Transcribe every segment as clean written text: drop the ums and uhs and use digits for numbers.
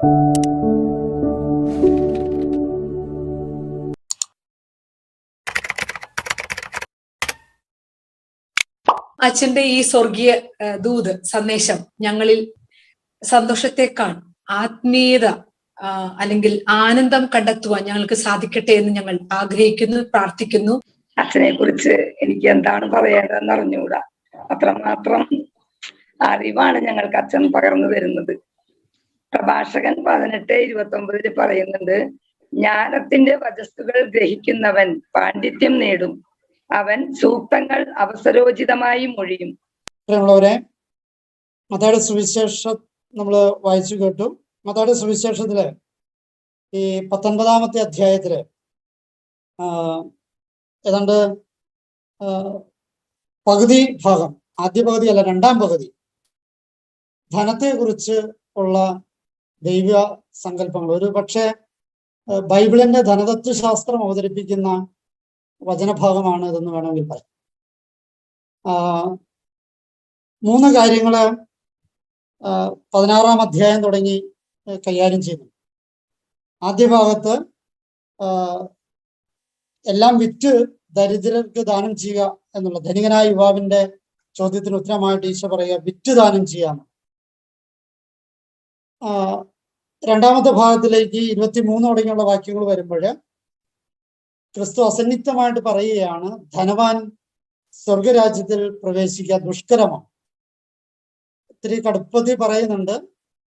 അച്ഛന്റെ ഈ സ്വർഗീയ ദൂത് സന്ദേശം ഞങ്ങളിൽ സന്തോഷത്തെക്കാൾ ആത്മീയത അല്ലെങ്കിൽ ആനന്ദം കണ്ടെത്തുവാൻ ഞങ്ങൾക്ക് സാധിക്കട്ടെ എന്ന് ഞങ്ങൾ ആഗ്രഹിക്കുന്നു, പ്രാർത്ഥിക്കുന്നു. അച്ഛനെ കുറിച്ച് എനിക്ക് എന്താണ് പറയേണ്ടതെന്ന് അറിഞ്ഞുകൂടാ. അത്രമാത്രം അറിവാണ് ഞങ്ങൾക്ക് അച്ഛൻ പകർന്നു തരുന്നത്. പ്രഭാഷകൻ 18:29 പറയുന്നുണ്ട്, ജ്ഞാനത്തിന്റെ വചസ്സുകൾ ഗ്രഹിക്കുന്നവൻ പാണ്ഡിത്യം നേടും, അവൻ സൂക്തങ്ങൾ അവസരോചിതമായി മൊഴിയും. പ്രിയമുള്ളവരെ, മത്തായിയുടെ സുവിശേഷം നമ്മൾ വായിച്ചു കേട്ടു. മത്തായിയുടെ സുവിശേഷത്തില് ഈ 19-ാമത്തെ അധ്യായത്തില് ഏതാണ്ട് പകുതി ഭാഗം, ആദ്യ പകുതി അല്ല, രണ്ടാം പകുതി ധനത്തെ കുറിച്ച് ഉള്ള ദൈവ സങ്കല്പങ്ങൾ, ഒരു പക്ഷേ ബൈബിളിന്റെ ധനതത്വശാസ്ത്രം അവതരിപ്പിക്കുന്ന വചനഭാഗമാണ് ഇതെന്ന് വേണമെങ്കിൽ പറയാം. 3 കാര്യങ്ങള് 16-ാം അധ്യായം തുടങ്ങി കൈകാര്യം ചെയ്യുന്നു. ആദ്യ ഭാഗത്ത് എല്ലാം വിറ്റ് ദരിദ്രർക്ക് ദാനം ചെയ്യുക എന്നുള്ള ധനികനായ യുവാവിന്റെ ചോദ്യത്തിന് ഉത്തരമായിട്ട് ഈശോ പറയുക, വിറ്റ് ദാനം ചെയ്യാമെന്ന്. രണ്ടാമത്തെ ഭാഗത്തിലേക്ക് 23 തുടങ്ങിയുള്ള വാക്യങ്ങൾ വരുമ്പോൾ ക്രിസ്തു അസന്നിഗ്ധമായിട്ട് പറയുകയാണ്, ധനവാൻ സ്വർഗരാജ്യത്തിൽ പ്രവേശിക്കുക ദുഷ്കരമാണ്. ഇത്തിരി കടുപ്പത്തിൽ പറയുന്നുണ്ട്,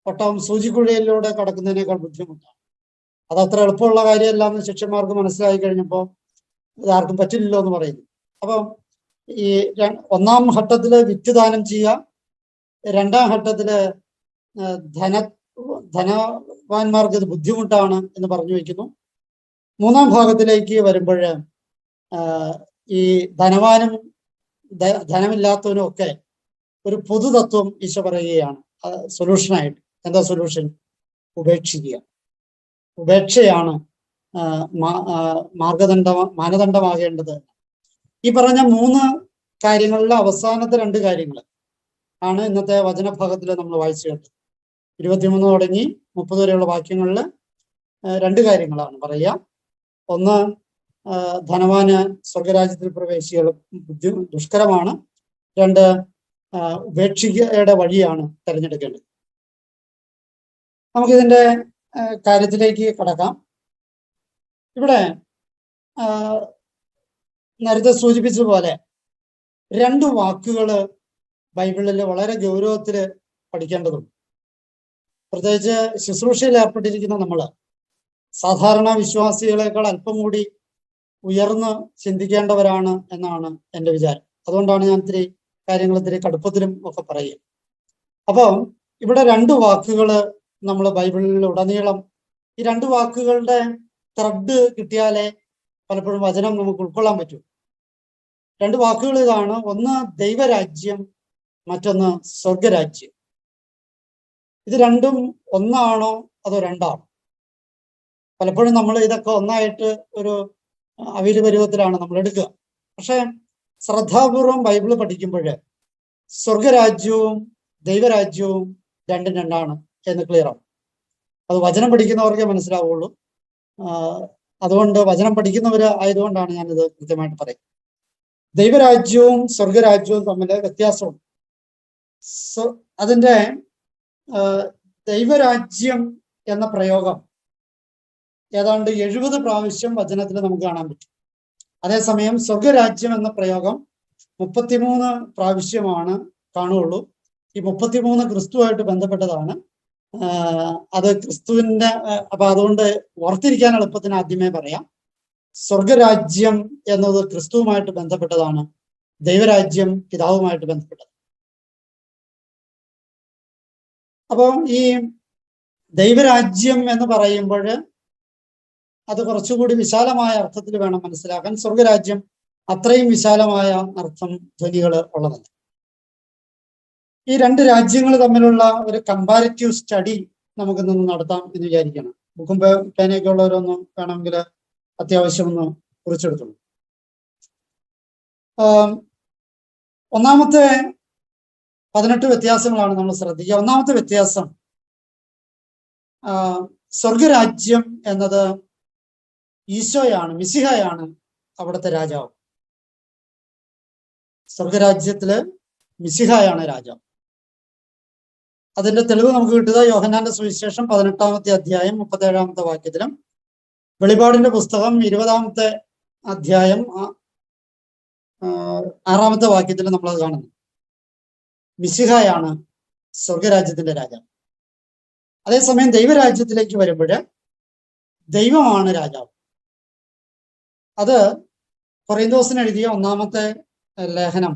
ഒട്ടകം സൂചിക്കുഴയിലൂടെ കടക്കുന്നതിനേക്കാൾ ബുദ്ധിമുട്ടാണ്. അത് അത്ര എളുപ്പമുള്ള കാര്യമല്ല എന്ന് ശിഷ്യന്മാർക്ക് മനസ്സിലായി കഴിഞ്ഞപ്പോൾ ഇത് ആർക്കും പറ്റില്ലല്ലോ എന്ന് പറയുന്നു. അപ്പം ഈ 1-ാം ഘട്ടത്തില് വിറ്റുദാനം ചെയ്യുക, 2-ാം ഘട്ടത്തില് ധനവാന്മാർക്ക് ഇത് ബുദ്ധിമുട്ടാണ് എന്ന് പറഞ്ഞു വയ്ക്കുന്നു. 3-ാം ഭാഗത്തിലേക്ക് വരുമ്പോൾ ഈ ധനവാനും ധനമില്ലാത്തവനും ഒക്കെ ഒരു പൊതുതത്വം ഈശോ പറയുകയാണ് സൊല്യൂഷനായിട്ട്. എന്താ സൊല്യൂഷൻ? ഉപേക്ഷിക്കുക. ഉപേക്ഷയാണ് മാനദണ്ഡമാകേണ്ടത്. ഈ പറഞ്ഞ 3 കാര്യങ്ങളിലെ അവസാനത്തെ 2 കാര്യങ്ങൾ ആണ് ഇന്നത്തെ വചനഭാഗത്തിൽ നമ്മൾ വായിച്ചു കേട്ടത്. 23 തുടങ്ങി 30 വരെയുള്ള വാക്യങ്ങളിൽ 2 കാര്യങ്ങളാണ് പറയുക. ഒന്ന്, ധനവാന് സ്വർഗരാജ്യത്തിൽ പ്രവേശിക്കുക ദുഷ്കരമാണ്. 2, ഉപേക്ഷിക്കയുടെ വഴിയാണ് തിരഞ്ഞെടുക്കേണ്ടത്. നമുക്കിതിന്റെ കാര്യത്തിലേക്ക് കടക്കാം. ഇവിടെ നേരത്തെ സൂചിപ്പിച്ചതുപോലെ 2 വാക്കുകൾ ബൈബിളിൽ വളരെ ഗൗരവത്തിൽ പഠിക്കേണ്ടതുണ്ട്. പ്രത്യേകിച്ച് ശുശ്രൂഷയിൽ ഏർപ്പെട്ടിരിക്കുന്ന നമ്മൾ സാധാരണ വിശ്വാസികളെക്കാൾ അല്പം കൂടി ഉയർന്ന് ചിന്തിക്കേണ്ടവരാണ് എന്നാണ് എൻ്റെ വിചാരം. അതുകൊണ്ടാണ് ഞാൻ ഇത്തിരി കടുപ്പത്തിലും ഒക്കെ പറയുക. അപ്പം ഇവിടെ 2 വാക്കുകൾ നമ്മൾ ബൈബിളിൽ ഉടനീളം, ഈ 2 വാക്കുകളുടെ ത്രെഡ് കിട്ടിയാലേ പലപ്പോഴും വചനം നമുക്ക് ഉൾക്കൊള്ളാൻ പറ്റൂ. 2 വാക്കുകൾ ഇതാണ്. ഒന്ന് ദൈവരാജ്യം, മറ്റൊന്ന് സ്വർഗരാജ്യം. ഇത് രണ്ടും ഒന്നാണോ അതോ രണ്ടാണോ? പലപ്പോഴും നമ്മൾ ഇതൊക്കെ ഒന്നായിട്ട് ഒരു അവിര് പരുവത്തിലാണ് നമ്മൾ എടുക്കുക. പക്ഷെ ശ്രദ്ധാപൂർവം ബൈബിൾ പഠിക്കുമ്പോൾ സ്വർഗരാജ്യവും ദൈവരാജ്യവും രണ്ടും രണ്ടാണ് എന്ന് ക്ലിയർ ആണ്. അത് വചനം പഠിക്കുന്നവർക്കേ മനസ്സിലാവുള്ളൂ. അതുകൊണ്ട് വചനം പഠിക്കുന്നവർ ആയതുകൊണ്ടാണ് ഞാനിത് കൃത്യമായിട്ട് പറയും. ദൈവരാജ്യവും സ്വർഗരാജ്യവും തമ്മിൽ വ്യത്യാസമുണ്ട്. അതിൻ്റെ ദൈവരാജ്യം എന്ന പ്രയോഗം ഏതാണ്ട് 70 പ്രാവശ്യം വചനത്തിൽ നമുക്ക് കാണാൻ പറ്റും. അതേസമയം സ്വർഗരാജ്യം എന്ന പ്രയോഗം 33 പ്രാവശ്യമാണ് കാണുകയുള്ളൂ. ഈ 33 ക്രിസ്തുവായിട്ട് ബന്ധപ്പെട്ടതാണ്. അത് ക്രിസ്തുവിന്റെ, അപ്പൊ അതുകൊണ്ട് ഓർത്തിരിക്കാൻ എളുപ്പത്തിന് ആദ്യമേ പറയാം, സ്വർഗരാജ്യം എന്നത് ക്രിസ്തുവുമായിട്ട് ബന്ധപ്പെട്ടതാണ്, ദൈവരാജ്യം പിതാവുമായിട്ട് ബന്ധപ്പെട്ടത്. അപ്പോൾ ഈ ദൈവരാജ്യം എന്ന് പറയുമ്പോൾ അത് കുറച്ചുകൂടി വിശാലമായ അർത്ഥത്തിൽ വേണം മനസ്സിലാക്കാൻ. സ്വർഗരാജ്യം അത്രയും വിശാലമായ അർത്ഥം ധ്വനികൾ ഉള്ളതല്ല. ഈ 2 രാജ്യങ്ങൾ തമ്മിലുള്ള ഒരു കമ്പാരിറ്റീവ് സ്റ്റഡി നമുക്ക് നിന്ന് നടത്താം എന്ന് വിചാരിക്കണം. ബുക്കും പേനയൊക്കെ ഉള്ളവരൊന്നും വേണമെങ്കിൽ അത്യാവശ്യം ഒന്ന് കുറിച്ചെടുത്തോളൂ. ഒന്നാമത്തെ 18 വ്യത്യാസങ്ങളാണ് നമ്മൾ ശ്രദ്ധിക്കുക. ഒന്നാമത്തെ വ്യത്യാസം, സ്വർഗരാജ്യം എന്നത് ഈശോയാണ്, മിശിഹയാണ് അവിടുത്തെ രാജാവ്. സ്വർഗരാജ്യത്തില് മിശിഹയാണ് രാജാവ്. അതിന്റെ തെളിവ് നമുക്ക് കിട്ടുക യോഹന്നാന്റെ സുവിശേഷം 18-ാമത്തെ അധ്യായം 37-ാമത്തെ വാക്യത്തിലും വെളിപാടിന്റെ പുസ്തകം 20-ാമത്തെ അധ്യായം 6-ാമത്തെ വാക്യത്തിലും നമ്മളത് കാണുന്നു. മിശിഹയാണ് സ്വർഗരാജ്യത്തിന്റെ രാജാവ്. അതേസമയം ദൈവരാജ്യത്തിലേക്ക് വരുമ്പോൾ ദൈവമാണ് രാജാവ്. അത് കൊറിന്തോസിന് എഴുതിയ 1-ാമത്തെ ലേഖനം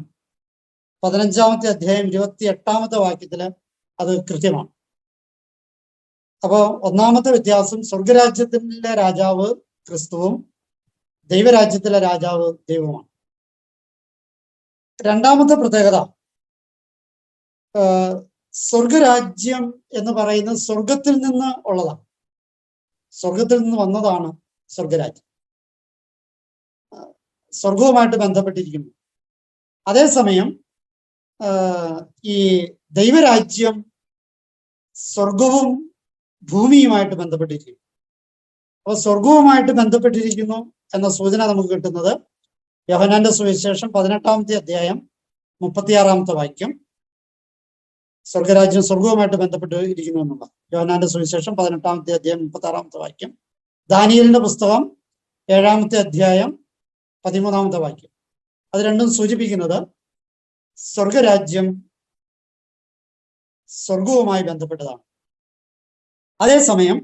15-ാമത്തെ അധ്യായം 28-ാമത്തെ വാക്യത്തില് അത് കൃത്യമാണ്. അപ്പോ 1-ാമത്തെ വ്യത്യാസം, സ്വർഗരാജ്യത്തിലെ രാജാവ് ക്രിസ്തുവും ദൈവരാജ്യത്തിലെ രാജാവ് ദൈവവുമാണ്. 2-ാമത്തെ പ്രത്യേകത, സ്വർഗരാജ്യം എന്ന് പറയുന്നത് സ്വർഗത്തിൽ നിന്ന് ഉള്ളതാണ്, സ്വർഗത്തിൽ നിന്ന് വന്നതാണ് സ്വർഗരാജ്യം, സ്വർഗവുമായിട്ട് ബന്ധപ്പെട്ടിരിക്കുന്നു. അതേസമയം ഈ ദൈവരാജ്യം സ്വർഗവും ഭൂമിയുമായിട്ട് ബന്ധപ്പെട്ടിരിക്കുന്നു. അപ്പോൾ സ്വർഗവുമായിട്ട് ബന്ധപ്പെട്ടിരിക്കുന്നു എന്ന സൂചന നമുക്ക് കിട്ടുന്നത് യോഹന്നാന്റെ സുവിശേഷം 18-ാമത്തെ അധ്യായം 36-ാമത്തെ വാക്യം. സ്വർഗരാജ്യം സ്വർഗവുമായിട്ട് ബന്ധപ്പെട്ടിരിക്കുന്നു എന്നുള്ള യോഹന്നാന്റെ സുവിശേഷം 18-ാമത്തെ അധ്യായം 36-ാമത്തെ വാക്യം. ദാനിയേലിന്റെ പുസ്തകം 7-ാമത്തെ അധ്യായം 13-ാമത്തെ വാക്യം. അത് രണ്ടും സൂചിപ്പിക്കുന്നത് സ്വർഗരാജ്യം സ്വർഗവുമായി ബന്ധപ്പെട്ടതാണ്. അതേസമയം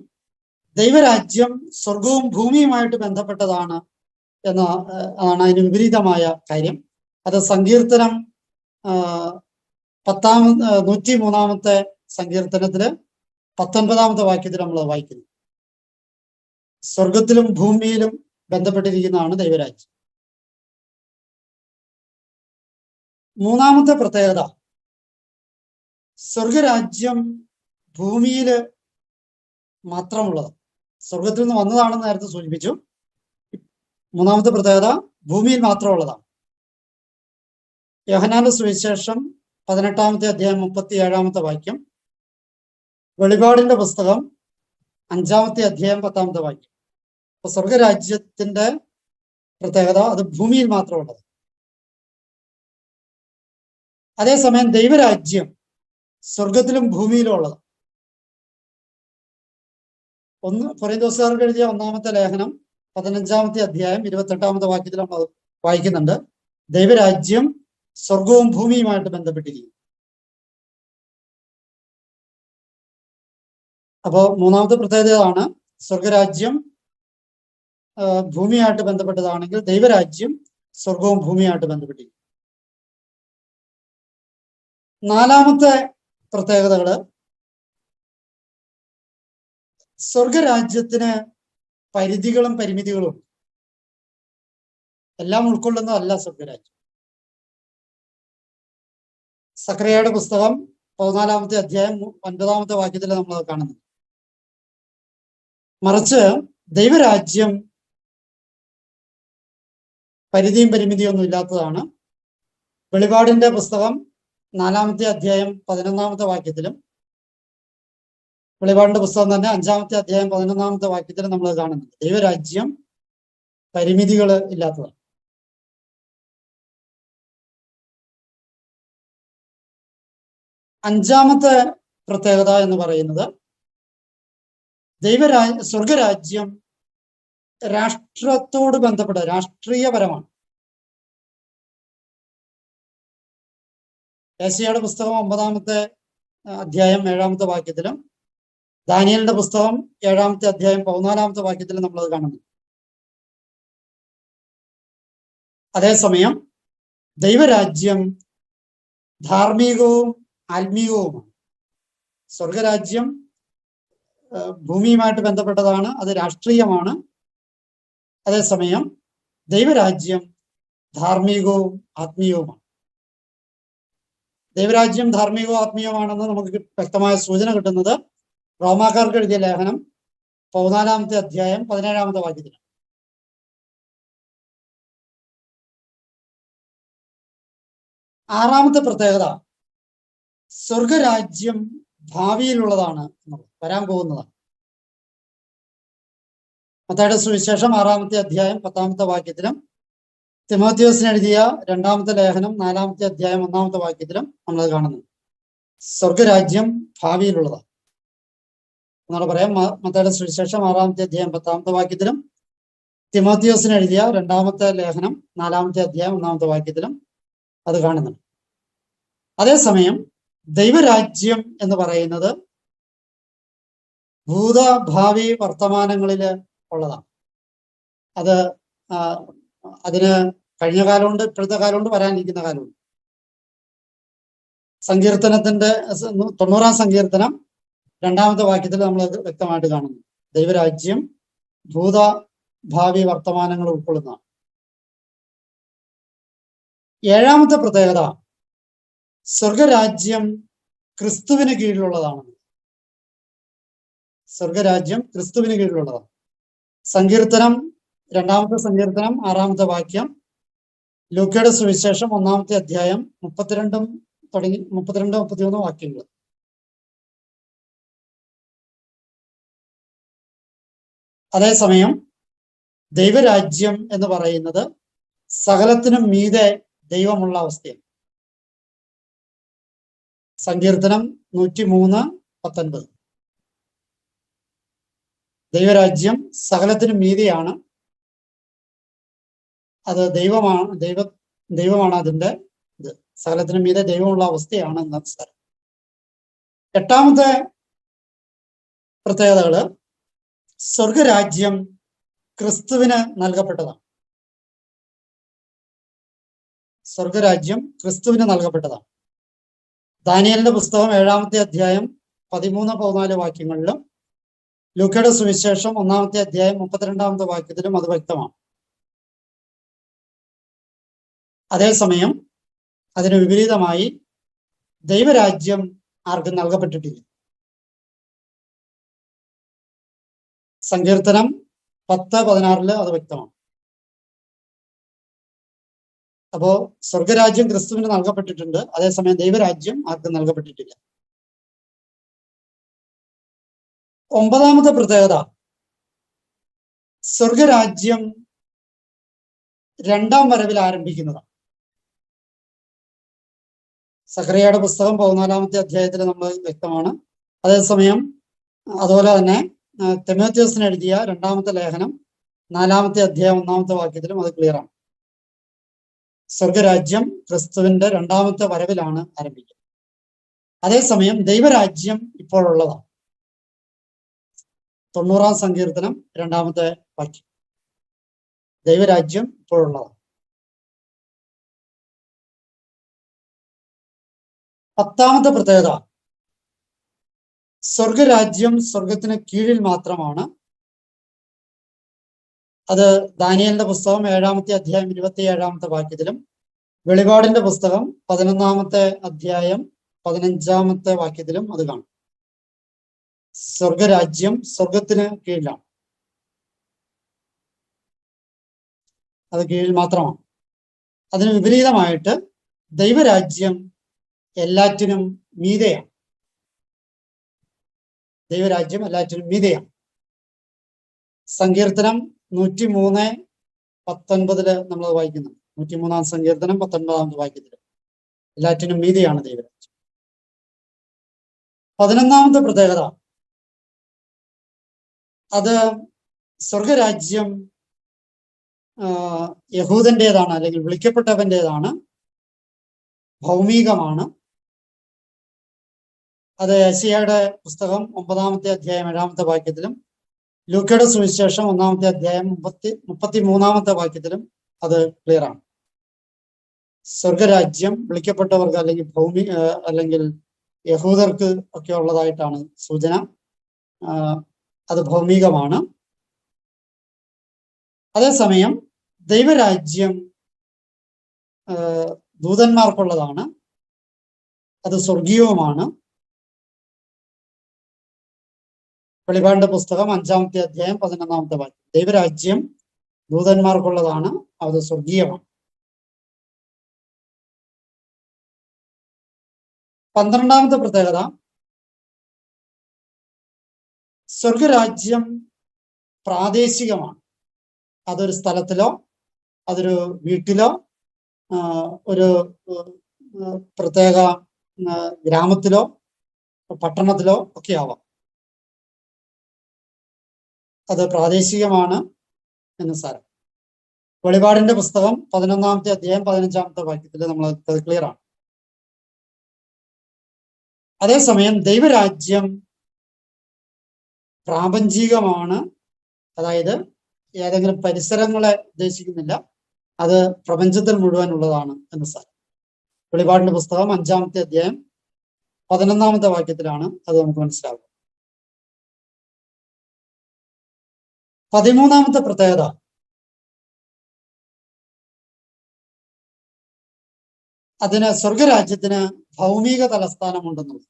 ദൈവരാജ്യം സ്വർഗവും ഭൂമിയുമായിട്ട് ബന്ധപ്പെട്ടതാണ് ആണ് അതിന് വിപരീതമായ കാര്യം. അത് സങ്കീർത്തനം 103-ാമത്തെ സങ്കീർത്തനത്തില് 19-ാമത്തെ വാക്യത്തിൽ നമ്മൾ വായിക്കുന്നു. സ്വർഗത്തിലും ഭൂമിയിലും ബന്ധപ്പെട്ടിരിക്കുന്നതാണ് ദൈവരാജ്യം. 3-ാമത്തെ പ്രത്യേകത, സ്വർഗരാജ്യം ഭൂമിയില് മാത്രമുള്ളത്, സ്വർഗത്തിൽ നിന്ന് വന്നതാണെന്ന് നേരത്തെ സൂചിപ്പിച്ചു. 3-ാമത്തെ പ്രത്യേകത ഭൂമിയിൽ മാത്രമുള്ളതാണ്. യോഹന്നാന്റെ സുവിശേഷം 18-ാമത്തെ അധ്യായം 37-ാമത്തെ വാക്യം, വെളിപാടിന്റെ പുസ്തകം 5-ാമത്തെ അധ്യായം 10-ാമത്തെ വാക്യം. അപ്പൊ സ്വർഗരാജ്യത്തിന്റെ പ്രത്യേകത അത് ഭൂമിയിൽ മാത്രമുള്ളത്. അതേസമയം ദൈവരാജ്യം സ്വർഗത്തിലും ഭൂമിയിലും ഉള്ളത്. കൊറിന്തോസുകാർക്ക് എഴുതിയ 1-ാമത്തെ ലേഖനം 15-ാമത്തെ അധ്യായം 28-ാമത്തെ വാക്യത്തിൽ നമ്മൾ വായിക്കുന്നുണ്ട്, ദൈവരാജ്യം സ്വർഗവും ഭൂമിയുമായിട്ട് ബന്ധപ്പെട്ടിരിക്കുന്നു. അപ്പോ 3-ാമത്തെ പ്രത്യേകതയാണ് സ്വർഗരാജ്യം ഭൂമിയായിട്ട് ബന്ധപ്പെട്ടതാണെങ്കിൽ ദൈവരാജ്യം സ്വർഗവും ഭൂമിയായിട്ട് ബന്ധപ്പെട്ടിരിക്കുന്നു. 4-ാമത്തെ പ്രത്യേകതകള്, സ്വർഗരാജ്യത്തിന് പരിധികളും പരിമിതികളും ഉണ്ട്. എല്ലാം ഉൾക്കൊള്ളുന്നതല്ല സ്വർഗരാജ്യം. സക്കറിയയുടെ പുസ്തകം 14-ാമത്തെ അധ്യായം 9-ാമത്തെ വാക്യത്തിൽ നമ്മൾ കാണുന്നു. മറിച്ച് ദൈവരാജ്യം പരിധിയും പരിമിതിയും ഒന്നും ഇല്ലാത്തതാണ്. വെളിപാടിന്റെ പുസ്തകം 4-ാമത്തെ അധ്യായം 11-ാമത്തെ വാക്യത്തിലും വെളിപാടിന്റെ പുസ്തകം തന്നെ 5-ാമത്തെ അധ്യായം 11-ാമത്തെ വാക്യത്തിലും നമ്മൾ കാണുന്നുണ്ട്, ദൈവരാജ്യം പരിമിതികൾ ഇല്ലാത്തതാണ്. അഞ്ചാമത്തെ പ്രത്യേകത എന്ന് പറയുന്നത് സ്വർഗരാജ്യം രാഷ്ട്രത്തോട് ബന്ധപ്പെട്ട രാഷ്ട്രീയപരമാണ്. യെശയ്യായുടെ പുസ്തകം 9-ാമത്തെ അധ്യായം 7-ാമത്തെ വാക്യത്തിലും ദാനിയേലിന്റെ പുസ്തകം 7-ാമത്തെ അധ്യായം 14-ാമത്തെ വാക്യത്തിലും നമ്മളത് കാണുന്നു. അതേസമയം ദൈവരാജ്യം ധാർമ്മികവും ആത്മീയവുമാണ്. സ്വർഗരാജ്യം ഭൂമിയുമായിട്ട് ബന്ധപ്പെട്ടതാണ്, അത് രാഷ്ട്രീയമാണ്. അതേസമയം ദൈവരാജ്യം ധാർമ്മികവും ആത്മീയവുമാണ്. ദൈവരാജ്യം ധാർമ്മികവും ആത്മീയമാണെന്ന് നമുക്ക് വ്യക്തമായ സൂചന കിട്ടുന്നത് റോമാക്കാർക്ക് എഴുതിയ ലേഖനം 14-ാമത്തെ അധ്യായം 17-ാമത്തെ വാക്യത്തിലാണ്. ആറാമത്തെ പ്രത്യേകത, സ്വർഗരാജ്യം ഭാവിയിലുള്ളതാണ്, വരാൻ പോകുന്നതാണ്. മത്തായിയുടെ സുവിശേഷം 6-ാമത്തെ അധ്യായം 10-ാമത്തെ വാക്യത്തിലും തിമോത്തിയോസിന് എഴുതിയ 2-ാമത്തെ ലേഖനം 4-ാമത്തെ അധ്യായം 1-ാമത്തെ വാക്യത്തിലും നമ്മളത് കാണുന്നു. സ്വർഗരാജ്യം ഭാവിയിലുള്ളതാണ് എന്നാണ് പറയാം. മത്തായിയുടെ സുവിശേഷം 6-ാമത്തെ അധ്യായം 10-ാമത്തെ വാക്യത്തിലും തിമോത്തിയോസിന് എഴുതിയ 2-ാമത്തെ ലേഖനം 4-ാമത്തെ അധ്യായം 1-ാമത്തെ വാക്യത്തിലും അത് കാണുന്നുണ്ട്. അതേസമയം ദൈവരാജ്യം എന്ന് പറയുന്നത് ഭൂതഭാവി വർത്തമാനങ്ങളില് ഉള്ളതാണ്. അത് അതിന് കഴിഞ്ഞ കാലമുണ്ട്, ഇപ്പോഴത്തെ കാലമുണ്ട്, വരാനിരിക്കുന്ന കാലമുണ്ട്. സങ്കീർത്തനത്തിന്റെ 90-ാം സങ്കീർത്തനം 2-ാമത്തെ വാക്യത്തിൽ നമ്മൾ വ്യക്തമായിട്ട് കാണുന്നു. ദൈവരാജ്യം ഭൂതഭാവി വർത്തമാനങ്ങൾ ഉൾക്കൊള്ളുന്നതാണ്. 7-ാമത്തെ പ്രത്യേകത സ്വർഗരാജ്യം ക്രിസ്തുവിന് കീഴിലുള്ളതാണ്. സ്വർഗരാജ്യം ക്രിസ്തുവിന് കീഴിലുള്ളതാണ്. സങ്കീർത്തനം 2-ാമത്തെ സങ്കീർത്തനം 6-ാമത്തെ വാക്യം, ലൂക്കയുടെ സുവിശേഷം 1-ാമത്തെ അധ്യായം 32-33 വാക്യങ്ങൾ. അതേസമയം ദൈവരാജ്യം എന്ന് പറയുന്നത് സകലത്തിനും മീതെ ദൈവമുള്ള അവസ്ഥയാണ്. സങ്കീർത്തനം 103:19. ദൈവരാജ്യം സകലത്തിനും മീതെയാണ്. അത് ദൈവമാണ് അതിന്റെ ഇത്. സകലത്തിനും മീതെ ദൈവമുള്ള അവസ്ഥയാണ് എന്ന സ്ഥലം. 8-ാമത്തെ പ്രത്യേകതകള് സ്വർഗരാജ്യം ക്രിസ്തുവിന് നൽകപ്പെട്ടതാണ്. സ്വർഗരാജ്യം ക്രിസ്തുവിന് നൽകപ്പെട്ടതാണ്. ദാനിയേലിന്റെ പുസ്തകം 7-ാമത്തെ അധ്യായം 13-14 വാക്യങ്ങളിലും ലൂക്കയുടെ സുവിശേഷം 1-ാമത്തെ അധ്യായം 32-ാമത്തെ വാക്യത്തിലും അത് വ്യക്തമാണ്. അതേസമയം അതിന് വിപരീതമായി ദൈവരാജ്യം ആർക്കും നൽകപ്പെട്ടിട്ടില്ല. സങ്കീർത്തനം 10:16 അത് വ്യക്തമാണ്. അപ്പോ സ്വർഗരാജ്യം ക്രിസ്തുവിന് നൽകപ്പെട്ടിട്ടുണ്ട്, അതേസമയം ദൈവരാജ്യം ആർക്കും നൽകപ്പെട്ടിട്ടില്ല. 9-ാമത്തെ പ്രത്യേകത സ്വർഗരാജ്യം 2-ാം വരവിൽ ആരംഭിക്കുന്നതാണ്. സഖറിയയുടെ പുസ്തകം 14-ാമത്തെ അധ്യായത്തിൽ നമ്മൾ വ്യക്തമാണ്. അതേസമയം അതുപോലെ തന്നെ തിമോത്തിയോസിന് എഴുതിയ 2-ാമത്തെ ലേഖനം 4-ാമത്തെ അധ്യായം 1-ാമത്തെ വാക്യത്തിലും അത് ക്ലിയറാണ്. സ്വർഗരാജ്യം ക്രിസ്തുവിന്റെ 2-ാമത്തെ വരവിലാണ് ആരംഭിക്കുന്നത്. അതേസമയം ദൈവരാജ്യം ഇപ്പോഴുള്ളതാണ്. 90-ാം സങ്കീർത്തനം 2-ാമത്തെ വാക്യം. ദൈവരാജ്യം ഇപ്പോഴുള്ളതാണ്. 10-ാമത്തെ പ്രത്യേകത സ്വർഗരാജ്യം സ്വർഗത്തിന് കീഴിൽ മാത്രമാണ്. അത് ദാനിയേലിന്റെ പുസ്തകം 7-ാമത്തെ അധ്യായം 27-ാമത്തെ വാക്യത്തിലും വെളിപാടിന്റെ പുസ്തകം 11-ാമത്തെ അധ്യായം 15-ാമത്തെ വാക്യത്തിലും അത് കാണും. സ്വർഗരാജ്യം സ്വർഗത്തിന് കീഴിലാണ്, അത് കീഴിൽ മാത്രമാണ്. അതിന് വിപരീതമായിട്ട് ദൈവരാജ്യം എല്ലാറ്റിനും മീതെയാണ്. ദൈവരാജ്യം എല്ലാറ്റിനും മീതെയാണ്. സങ്കീർത്തനം 103:19 നമ്മൾ വായിക്കുന്നു. 103-ാം സങ്കീർത്തനം 19-ാമത്തെ വാക്യത്തിൽ എല്ലാറ്റിനും മീതെയാണ് ദൈവരാജ്യം. 11-ാമത്തെ പ്രത്യേകത അത് സ്വർഗരാജ്യം യഹൂദന്റേതാണ്, അല്ലെങ്കിൽ വിളിക്കപ്പെട്ടവന്റേതാണ്, ഭൗമികമാണ്. അത് യെശയ്യായുടെ പുസ്തകം 9-ാമത്തെ അധ്യായം 7-ാമത്തെ വാക്യത്തിലും ലൂക്കയുടെ സുവിശേഷം 1-ാമത്തെ അധ്യായം 33-ാമത്തെ വാക്യത്തിലും അത് ക്ലിയറാണ്. സ്വർഗരാജ്യം വിളിക്കപ്പെട്ടവർക്ക് അല്ലെങ്കിൽ യഹൂദർക്ക് ഒക്കെ ഉള്ളതായിട്ടാണ് സൂചന. അത് ഭൗമികമാണ്. അതേസമയം ദൈവരാജ്യം ദൂതന്മാർക്കുള്ളതാണ്, അത് സ്വർഗീയവുമാണ്. വെളിപാടിന്റെ പുസ്തകം 5-ാമത്തെ അധ്യായം 11-ാമത്തെ വാക്യം. ദൈവരാജ്യം ദൂതന്മാർക്കുള്ളതാണ്, അത് സ്വർഗീയമാണ്. 12-ാമത്തെ പ്രത്യേകത സ്വർഗരാജ്യം പ്രാദേശികമാണ്. അതൊരു സ്ഥലത്തിലോ അതൊരു വീട്ടിലോ ഒരു പ്രത്യേക ഗ്രാമത്തിലോ പട്ടണത്തിലോ ഒക്കെ ആവാം. അത് പ്രാദേശികമാണ് എന്ന് സാരം. വെളിപാടിന്റെ പുസ്തകം 11-ാമത്തെ അധ്യായം 15-ാമത്തെ വാക്യത്തിൽ നമ്മൾ അത് ക്ലിയർ ആണ്. അതേസമയം ദൈവരാജ്യം പ്രാപഞ്ചികമാണ്. അതായത് ഏതെങ്കിലും പരിസരങ്ങളെ ഉദ്ദേശിക്കുന്നില്ല, അത് പ്രപഞ്ചത്തിൽ മുഴുവൻ ഉള്ളതാണ് എന്ന് സാരം. വെളിപാടിന്റെ പുസ്തകം 5-ാമത്തെ അധ്യായം 11-ാമത്തെ വാക്യത്തിലാണ് അത് നമുക്ക് മനസ്സിലാവുക. 13-ാമത്തെ പ്രത്യേകത, അതിന് സ്വർഗരാജ്യത്തിന് ഭൗമിക തലസ്ഥാനമുണ്ടെന്നുള്ളത്.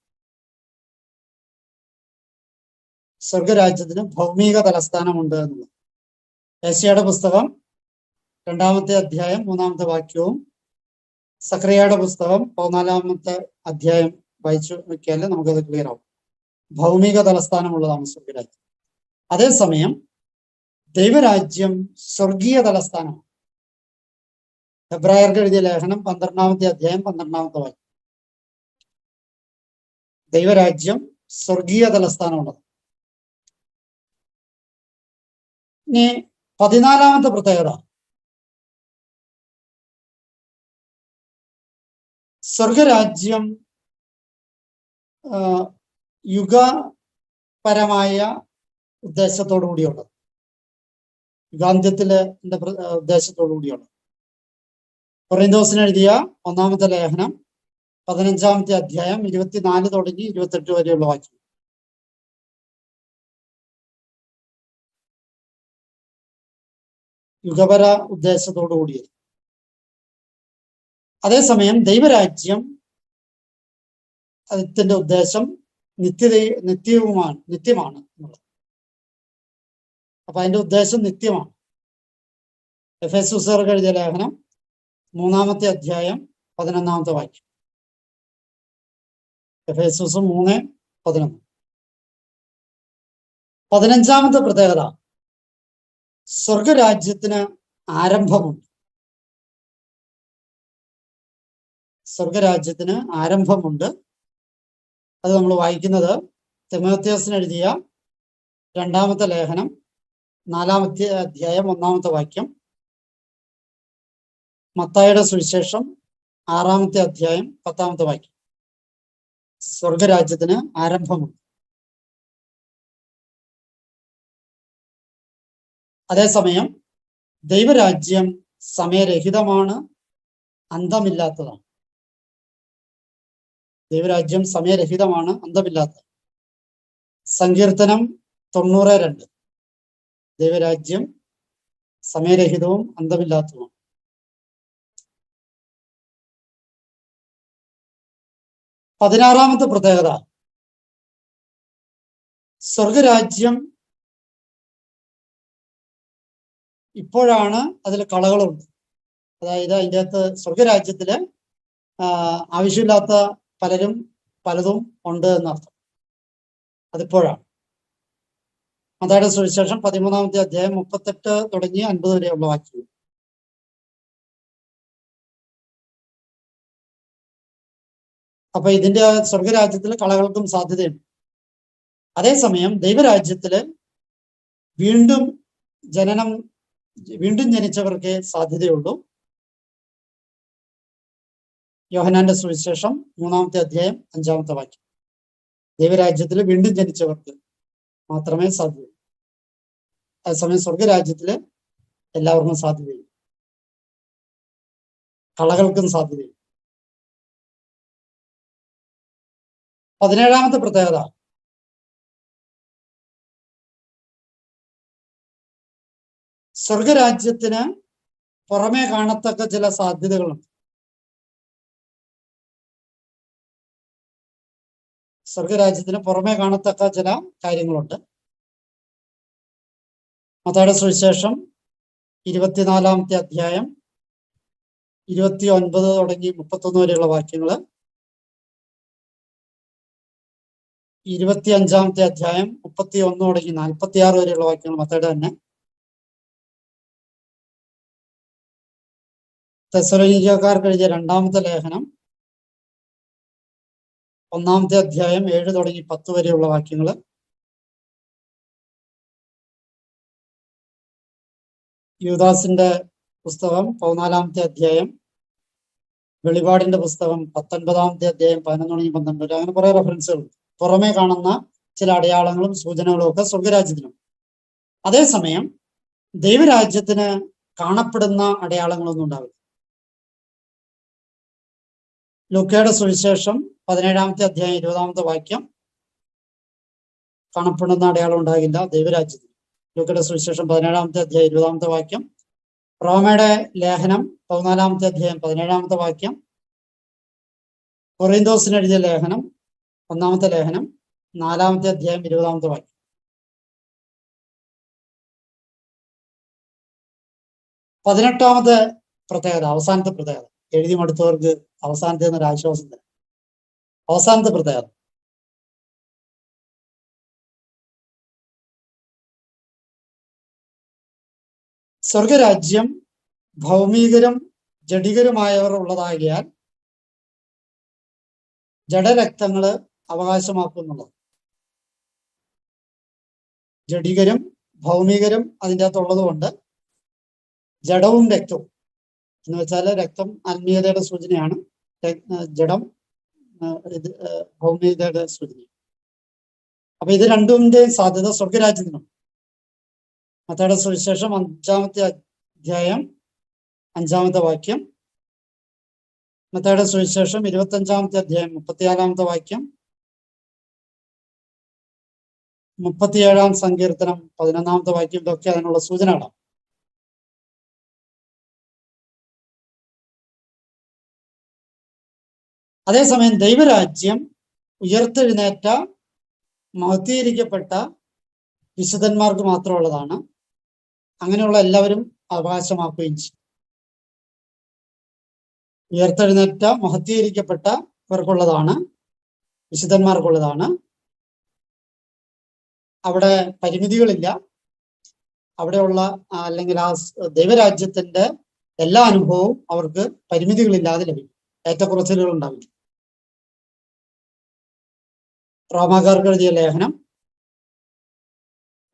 സ്വർഗരാജ്യത്തിന് ഭൗമിക തലസ്ഥാനമുണ്ട് എന്നുള്ളത് യെശയ്യായുടെ പുസ്തകം 2-ാമത്തെ അധ്യായം 3-ാമത്തെ വാക്യവും സക്കറിയയുടെ പുസ്തകം 14-ാമത്തെ അധ്യായം വായിച്ചു നോക്കിയാൽ നമുക്കത് ക്ലിയർ ആവും. ഭൗമിക തലസ്ഥാനമുള്ളതാണ് സ്വർഗരാജ്യം. അതേസമയം ദൈവരാജ്യം സ്വർഗീയ തലസ്ഥാനമാണ്. ഹെബ്രായർക്ക് എഴുതിയ ലേഖനം 12-ാമത്തെ അധ്യായം 12-ാമത്തെ വാക്യം. ദൈവരാജ്യം സ്വർഗീയ തലസ്ഥാനമുള്ളത്. ഇനി 14-ാമത്തെ പ്രത്യേകത, സ്വർഗരാജ്യം യുഗപരമായ ഉദ്ദേശത്തോടു കൂടിയുള്ളത്, യുഗാന്ത്യത്തിലെ ഉദ്ദേശത്തോടു കൂടിയുള്ളത്. കൊറിന്തോസിന് എഴുതിയ 1-ാമത്തെ ലേഖനം 15-ാമത്തെ അധ്യായം 24 തുടങ്ങി 28 വരെയുള്ള വാക്യം. യുഗപര ഉദ്ദേശത്തോടു കൂടിയത്. അതേസമയം ദൈവരാജ്യം അതിന്റെ ഉദ്ദേശം നിത്യമാണ് എന്നുള്ളത്. അപ്പൊ അതിന്റെ ഉദ്ദേശം നിത്യമാണ്. എഫെസൂസ്യർക്ക് എഴുതിയ ലേഖനം 3-ാമത്തെ അധ്യായം 11-ാമത്തെ വാക്യം. എഫെസൂസ് 3:11. 15-ാമത്തെ പ്രത്യേകത, സ്വർഗരാജ്യത്തിന് ആരംഭമുണ്ട്. സ്വർഗരാജ്യത്തിന് ആരംഭമുണ്ട്. അത് നമ്മൾ വായിക്കുന്നത് തിമോഥെയോസിന് എഴുതിയ 2-ാമത്തെ ലേഖനം 4-ാമത്തെ അധ്യായം 1-ാമത്തെ വാക്യം, മത്തായിയുടെ സുവിശേഷം 6-ാമത്തെ അധ്യായം 10-ാമത്തെ വാക്യം. സ്വർഗരാജ്യത്തിന് ആരംഭമുണ്ട്. അതേസമയം ദൈവരാജ്യം സമയരഹിതമാണ്, അന്തമില്ലാത്തതാണ്. ദൈവരാജ്യം സമയരഹിതമാണ്, അന്തമില്ലാത്തത്. സങ്കീർത്തനം 90:2. ദൈവരാജ്യം സമയരഹിതവും അന്തമില്ലാത്തതുമാണ്. 16-ാമത്തെ പ്രത്യേകത, സ്വർഗരാജ്യം ഇപ്പോഴാണ് അതിൽ കളകളുണ്ട്. അതായത് അതിൻ്റെ അകത്ത് സ്വർഗരാജ്യത്തില് ആവശ്യമില്ലാത്ത പലതും ഉണ്ട് എന്നർത്ഥം. അതിപ്പോഴാണ്. മത്തായിയുടെ സുവിശേഷം 13-ാമത്തെ അധ്യായം 38 തുടങ്ങി 50 വരെയുള്ള വാക്യങ്ങൾ. അപ്പൊ ഇതിന്റെ സ്വർഗരാജ്യത്തില് കളകൾക്കും സാധ്യതയുണ്ട്. അതേസമയം ദൈവരാജ്യത്തില് വീണ്ടും ജനിച്ചവർക്ക് സാധ്യതയുള്ളൂ. യോഹന്നാന്റെ സുവിശേഷം 3-ാമത്തെ അധ്യായം 5-ാമത്തെ വാക്യം. ദൈവരാജ്യത്തില് വീണ്ടും ജനിച്ചവർക്ക് മാത്രമേ സാധ്യതയുള്ളൂ. അതേസമയം സ്വർഗരാജ്യത്തില് എല്ലാവർക്കും സാധ്യതയില്ല, കളകൾക്കും സാധ്യതയില്ല. 17-ാമത്തെ പ്രത്യേകത, സ്വർഗരാജ്യത്തിന് പുറമേ കാണത്തക്ക ചില സാധ്യതകളുണ്ട്. സ്വർഗരാജ്യത്തിന് പുറമേ കാണത്തക്ക ചില കാര്യങ്ങളുണ്ട്. മത്തായിയുടെ സുവിശേഷം 24-ാമത്തെ അധ്യായം 29 തുടങ്ങി 31 വരെയുള്ള വാക്യങ്ങള്, 25-ാമത്തെ അധ്യായം 31 തുടങ്ങി 46 വരെയുള്ള വാക്യങ്ങൾ മത്തായിയുടെ തന്നെ. തെസ്സലോനിക്കക്കാർക്ക് എഴുതിയ 2-ാമത്തെ ലേഖനം 1-ാമത്തെ അധ്യായം 7 തുടങ്ങി 10 വരെയുള്ള വാക്യങ്ങൾ. യൂദാസിന്റെ പുസ്തകം 14-ാമത്തെ അധ്യായം, വെളിപാടിന്റെ പുസ്തകം 19-ാമത്തെ അധ്യായം 11 തുടങ്ങി 12 വരെ. അങ്ങനെ കുറെ റെഫറൻസുകൾ. പുറമേ കാണുന്ന ചില അടയാളങ്ങളും സൂചനകളും ഒക്കെ സ്വർഗരാജ്യത്തിനും. അതേസമയം ദൈവരാജ്യത്തിന് കാണപ്പെടുന്ന അടയാളങ്ങളൊന്നും ഉണ്ടാവില്ല. ലൂക്കയുടെ സുവിശേഷം 17-ാമത്തെ അധ്യായം 20-ാമത്തെ വാക്യം, കാണപ്പെടുന്ന അടയാളം ഉണ്ടാകില്ല ദൈവരാജ്യത്തിന്. ലൂക്കയുടെ സുവിശേഷം 17-ാമത്തെ അധ്യായം 20-ാമത്തെ വാക്യം. റോമയുടെ ലേഖനം 14-ാമത്തെ അധ്യായം 17-ാമത്തെ വാക്യം. കൊറിന്തോസിന് എഴുതിയ ലേഖനം 1-ാമത്തെ ലേഖനം 4-ാമത്തെ അധ്യായം 20-ാമത്തെ വാക്യം. പതിനെട്ടാമത്തെ പ്രത്യേകത, അവസാനത്തെ പ്രത്യേകത, എഴുതി മടുത്തവർക്ക് അവസാനത്തെ എന്നൊരു ആശ്വാസം തരാം. അവസാനത്തെ പ്രത്യേകത, സ്വർഗരാജ്യം ഭൗമികരും ജഡികരുമായവർ ഉള്ളതാകിയാൽ ജഡരക്തങ്ങള് അവകാശമാക്കുന്നുള്ളത്. ജഡികരും ഭൗമികരും അതിൻ്റെ അകത്തുള്ളത് കൊണ്ട് ജഡവും രക്തവും എന്ന് വെച്ചാൽ രക്തം ആത്മീയതയുടെ സൂചനയാണ്, ജഡം ഭൗമികതയുടെ സൂചന. അപ്പൊ ഇത് രണ്ടിന്റെയും സാധ്യത സ്വർഗരാജ്യത്തിനുണ്ട്. മത്തായിയുടെ സുവിശേഷം 5-ാമത്തെ അധ്യായം 5-ാമത്തെ വാക്യം. മത്തായിയുടെ സുവിശേഷം 25-ാമത്തെ അധ്യായം 34-ാമത്തെ വാക്യം. 37-ാം സങ്കീർത്തനം 11-ാമത്തെ വാക്യം. ഇതൊക്കെ അതിനുള്ള സൂചനകളാണ്. അതേസമയം ദൈവരാജ്യം ഉയർത്തെഴുന്നേറ്റ മഹത്വീകരിക്കപ്പെട്ട വിശുദ്ധന്മാർക്ക് മാത്രമുള്ളതാണ്. അങ്ങനെയുള്ള എല്ലാവരും അവകാശമാക്കുകയും ചെയ്യും. ഉയർത്തെഴുന്നേറ്റ മഹത്വീകരിക്കപ്പെട്ടവർക്കുള്ളതാണ്, വിശുദ്ധന്മാർക്കുള്ളതാണ്. അവിടെ പരിമിതികളില്ല. അവിടെയുള്ള അല്ലെങ്കിൽ ആ ദൈവരാജ്യത്തിന്റെ എല്ലാ അനുഭവവും അവർക്ക് പരിമിതികളില്ലാതെ ലഭിക്കും. ഏറ്റക്കുറച്ചിലുകൾ ഉണ്ടാവില്ല. റോമാക്കാർക്ക് എഴുതിയ ലേഖനം